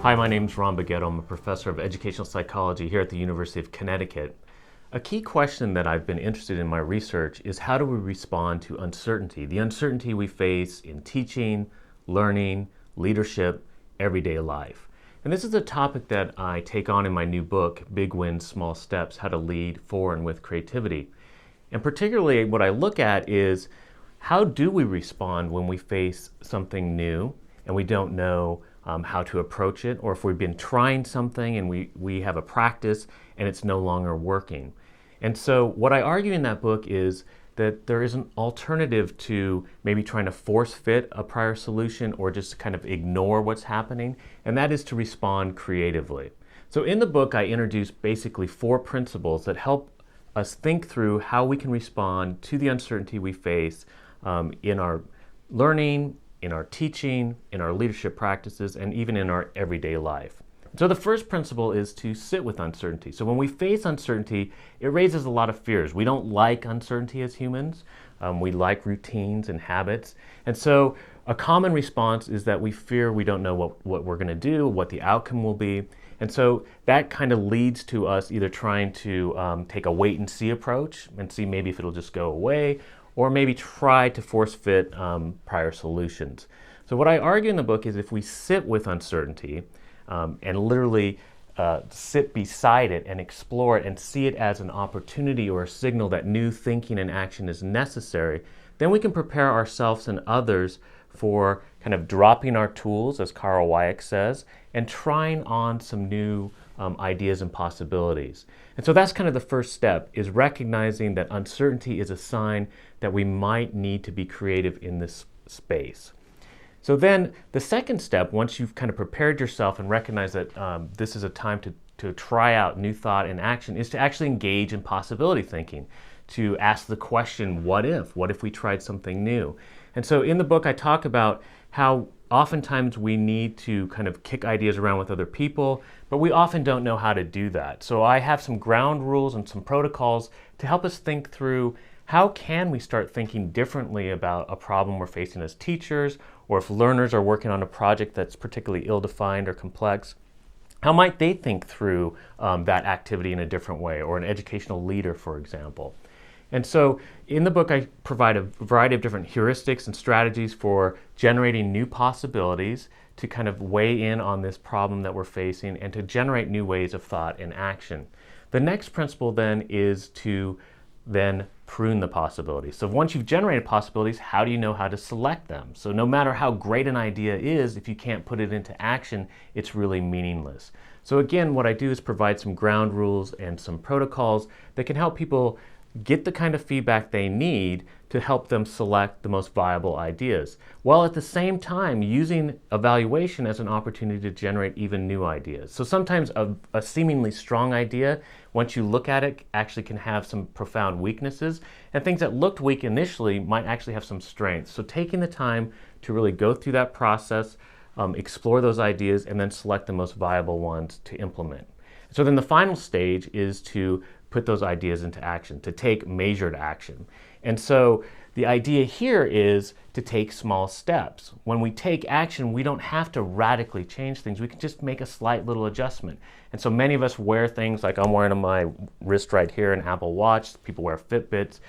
Hi, my name is Beghetto. I'm a professor of educational psychology here at the University of Connecticut. A key question that I've been interested in my research is how do we respond to uncertainty? The uncertainty we face in teaching, learning, leadership, everyday life. And this is a topic that I take on in my new book, Big Wins, Small Steps, How to Lead For and With Creativity. And particularly what I look at is how do we respond when we face something new and we don't know how to approach it, or if we've been trying something and we have a practice and it's no longer working. And so what I argue in that book is that there is an alternative to maybe trying to force fit a prior solution or just kind of ignore what's happening, and that is to respond creatively. So in the book, I introduce basically 4 principles that help us think through how we can respond to the uncertainty we face in our learning, in our teaching, in our leadership practices, and even in our everyday life. So the first principle is to sit with uncertainty. So when we face uncertainty, it raises a lot of fears. We don't like uncertainty as humans. We like routines and habits. And so a common response is that we fear we don't know what we're going to do, what the outcome will be. And so that kind of leads to us either trying to take a wait and see approach and see maybe if it'll just go away, or maybe try to force fit prior solutions. So what I argue in the book is if we sit with uncertainty and literally sit beside it and explore it and see it as an opportunity or a signal that new thinking and action is necessary, then we can prepare ourselves and others for kind of dropping our tools, as Carl Weick says, and trying on some new ideas and possibilities. And so that's kind of the first step, is recognizing that uncertainty is a sign that we might need to be creative in this space. So then the second step, once you've kind of prepared yourself and recognize that this is a time to try out new thought and action, is to actually engage in possibility thinking, to ask the question, what if? What if we tried something new? And so in the book, I talk about how oftentimes we need to kind of kick ideas around with other people, but we often don't know how to do that. So I have some ground rules and some protocols to help us think through how can we start thinking differently about a problem we're facing as teachers, or if learners are working on a project that's particularly ill-defined or complex. How might they think through that activity in a different way, or an educational leader, for example? And so in the book, I provide a variety of different heuristics and strategies for generating new possibilities to kind of weigh in on this problem that we're facing and to generate new ways of thought and action. The next principle then is to then prune the possibilities. So once you've generated possibilities, how do you know how to select them? So no matter how great an idea is, if you can't put it into action, it's really meaningless. So again, what I do is provide some ground rules and some protocols that can help people get the kind of feedback they need to help them select the most viable ideas, while at the same time using evaluation as an opportunity to generate even new ideas. So sometimes a seemingly strong idea, once you look at it, actually can have some profound weaknesses, and things that looked weak initially might actually have some strengths. So taking the time to really go through that process, explore those ideas, and then select the most viable ones to implement. So then the final stage is to put those ideas into action, to take measured action. And so the idea here is to take small steps. When we take action, we don't have to radically change things. We can just make a slight little adjustment. And so many of us wear things like I'm wearing on my wrist right here an Apple Watch. People wear Fitbits.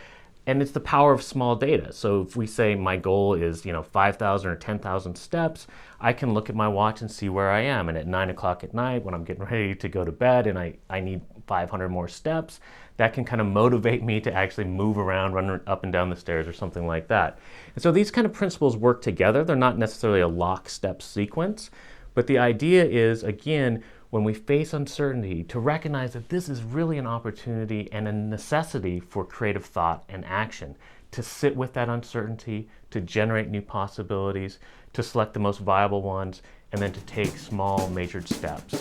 And it's the power of small data. So if we say my goal is 5,000 or 10,000 steps, I can look at my watch and see where I am. And at 9 o'clock at night, when I'm getting ready to go to bed and I need 500 more steps, that can kind of motivate me to actually move around, run up and down the stairs or something like that. And so these kind of principles work together. They're not necessarily a lockstep sequence, but the idea is, again, when we face uncertainty, to recognize that this is really an opportunity and a necessity for creative thought and action, to sit with that uncertainty, to generate new possibilities, to select the most viable ones, and then to take small measured steps.